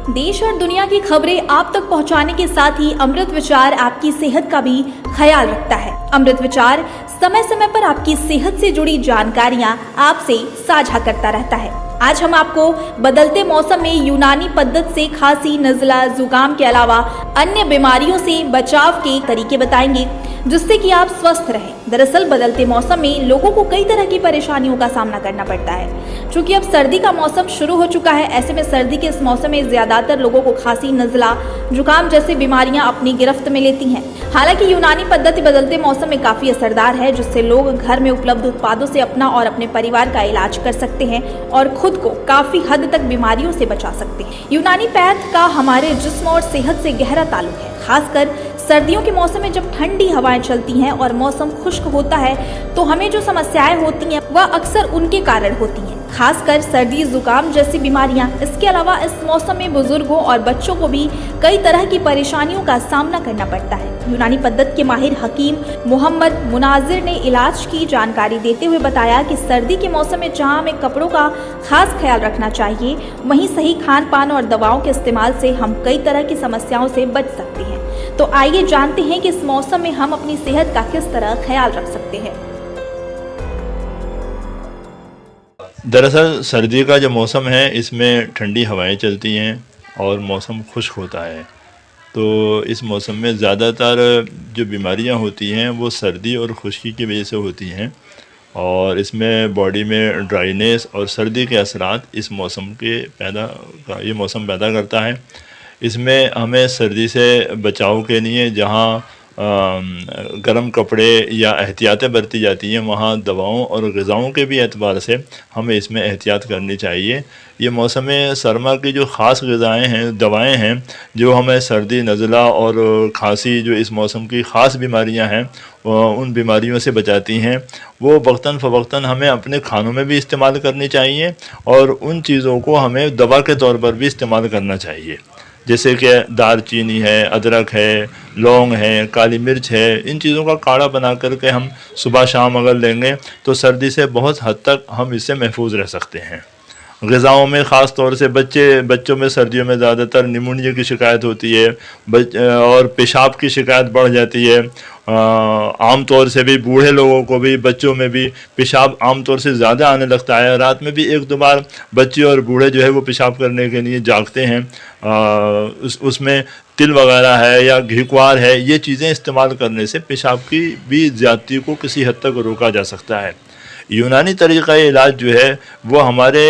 देश और दुनिया की खबरें आप तक पहुंचाने के साथ ही अमृत विचार आपकी सेहत का भी ख्याल रखता है। अमृत विचार समय समय पर आपकी सेहत से जुड़ी जानकारियां आपसे साझा करता रहता है। आज हम आपको बदलते मौसम में यूनानी पद्धति से खांसी, नज़ला, जुकाम के अलावा अन्य बीमारियों से बचाव के तरीके बताएंगे जिससे कि आप स्वस्थ रहें। दरअसल बदलते मौसम में लोगों को कई तरह की परेशानियों का सामना करना पड़ता है। चूंकि अब सर्दी का मौसम शुरू हो चुका है, ऐसे में सर्दी के इस मौसम में ज्यादातर लोगों को खांसी, नज़ला, जुकाम जैसी बीमारियां अपनी गिरफ्त में लेती हैं। हालांकि यूनानी पद्धति बदलते मौसम में काफी असरदार है, जिससे लोग घर में उपलब्ध उत्पादों से अपना और अपने परिवार का इलाज कर सकते हैं और खुद को काफी हद तक बीमारियों से बचा सकते हैं। यूनानी पैथ का हमारे जिस्म और सेहत से गहरा ताल्लुक है। खासकर सर्दियों के मौसम में जब ठंडी हवाएं चलती हैं और मौसम खुश्क होता है तो हमें जो समस्याएं होती हैं वह अक्सर उनके कारण होती हैं। खासकर सर्दी, जुकाम जैसी बीमारियां। इसके अलावा इस मौसम में बुजुर्गों और बच्चों को भी कई तरह की परेशानियों का सामना करना पड़ता है। यूनानी पद्धति के माहिर हकीम मोहम्मद मुनाजिर ने इलाज की जानकारी देते हुए बताया कि सर्दी के मौसम में जहां हमें कपड़ों का खास ख्याल रखना चाहिए, वहीं सही खान पान और दवाओं के इस्तेमाल से हम कई तरह की समस्याओं से बच सकते हैं। तो आइए जानते हैं कि इस मौसम में हम अपनी सेहत का किस तरह ख्याल रख सकते हैं। दरअसल सर्दी का जो मौसम है इसमें ठंडी हवाएं चलती हैं और मौसम खुश्क होता है, तो इस मौसम में ज़्यादातर जो बीमारियां होती हैं वो सर्दी और खुश्की की वजह से होती हैं और इसमें बॉडी में ड्राइनेस और सर्दी के असरात इस मौसम के ये मौसम पैदा करता है। इसमें हमें सर्दी से बचाव के लिए जहाँ गर्म कपड़े या एहतियातें बरती जाती हैं, वहाँ दवाओं और ग़िज़ाओं के भी एतबार से हमें इसमें एहतियात करनी चाहिए। ये मौसम सरमा की जो ख़ास ग़िज़ाएँ हैं, दवाएं हैं जो हमें सर्दी, नज़ला और खांसी जो इस मौसम की ख़ास बीमारियां हैं उन बीमारियों से बचाती हैं, वो वक्तन फ़वक्तन हमें अपने खानों में भी इस्तेमाल करनी चाहिए और उन चीज़ों को हमें दवा के तौर पर भी इस्तेमाल करना चाहिए। जैसे कि दालचीनी है, अदरक है, लौंग है, काली मिर्च है, इन चीज़ों का काढ़ा बना करके हम सुबह शाम अगर लेंगे तो सर्दी से बहुत हद तक हम इससे महफूज रह सकते हैं। ग़िज़ाओं में ख़ास तौर से बच्चों में सर्दियों में ज़्यादातर निमोनिया की शिकायत होती है और पेशाब की शिकायत बढ़ जाती है। आम तौर से भी बूढ़े लोगों को भी, बच्चों में भी पेशाब आम तौर से ज़्यादा आने लगता है। रात में भी एक दो बार बच्चे और बूढ़े जो है वो पेशाब करने के लिए जागते हैं। उसमें तिल वगैरह है या घीकुआर है, ये चीज़ें इस्तेमाल करने से पेशाब की भी ज़्यादती को किसी हद तक रोका जा सकता है। यूनानी तरीक़ा इलाज जो है वो हमारे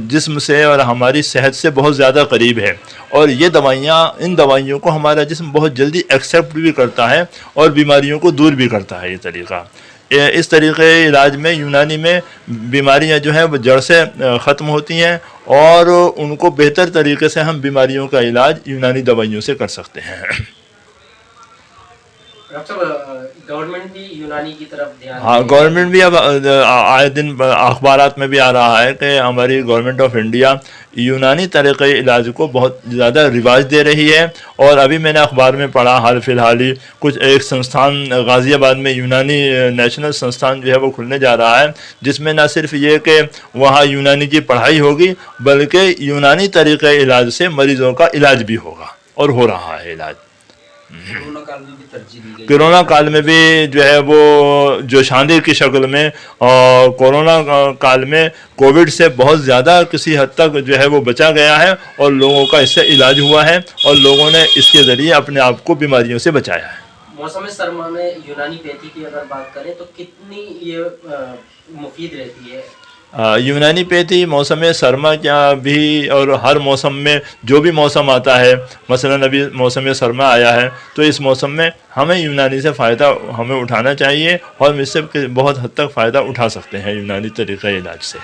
जिस्म से और हमारी सेहत से बहुत ज़्यादा करीब है और ये इन दवाइयों को हमारा जिस्म बहुत जल्दी एक्सेप्ट भी करता है और बीमारियों को दूर भी करता है। ये तरीक़ा, इस तरीक़े इलाज में यूनानी में बीमारियां जो हैं वो जड़ से ख़त्म होती हैं और उनको बेहतर तरीके से हम बीमारियों का इलाज यूनानी दवाइयों से कर सकते हैं। गवर्नमेंट भी यूनानी की तरफ ध्यान, हाँ, गवर्नमेंट भी अब आए दिन अखबारात में भी आ रहा है कि हमारी गवर्नमेंट ऑफ इंडिया यूनानी तरीक़े इलाज को बहुत ज़्यादा रिवाज दे रही है। और अभी मैंने अखबार में पढ़ा हाल फिलहाल ही कुछ एक संस्थान गाज़ियाबाद में यूनानी नेशनल संस्थान जो है वो खुलने जा रहा है, जिसमें न सिर्फ ये कि वहाँ यूनानी की पढ़ाई होगी बल्कि यूनानी तरीक़े इलाज से मरीज़ों का इलाज भी होगा और हो रहा है इलाज। कोरोना काल में भी जो है वो जोशांदी की शक्ल में और कोरोना काल में कोविड से बहुत ज़्यादा किसी हद तक जो है वो बचा गया है और लोगों का इससे इलाज हुआ है और लोगों ने इसके ज़रिए अपने आप को बीमारियों से बचाया है। मौसम सरमा में यूनानी पैथी की अगर बात करें तो कितनी ये मुफीद रहती है? यूनानी पैथी मौसम सरमा क्या भी और हर मौसम में जो भी मौसम आता है, मसलन अभी मौसम सरमा आया है तो इस मौसम में हमें यूनानी से फ़ायदा हमें उठाना चाहिए और हम इससे बहुत हद तक फ़ायदा उठा सकते हैं यूनानी तरीक़े इलाज से।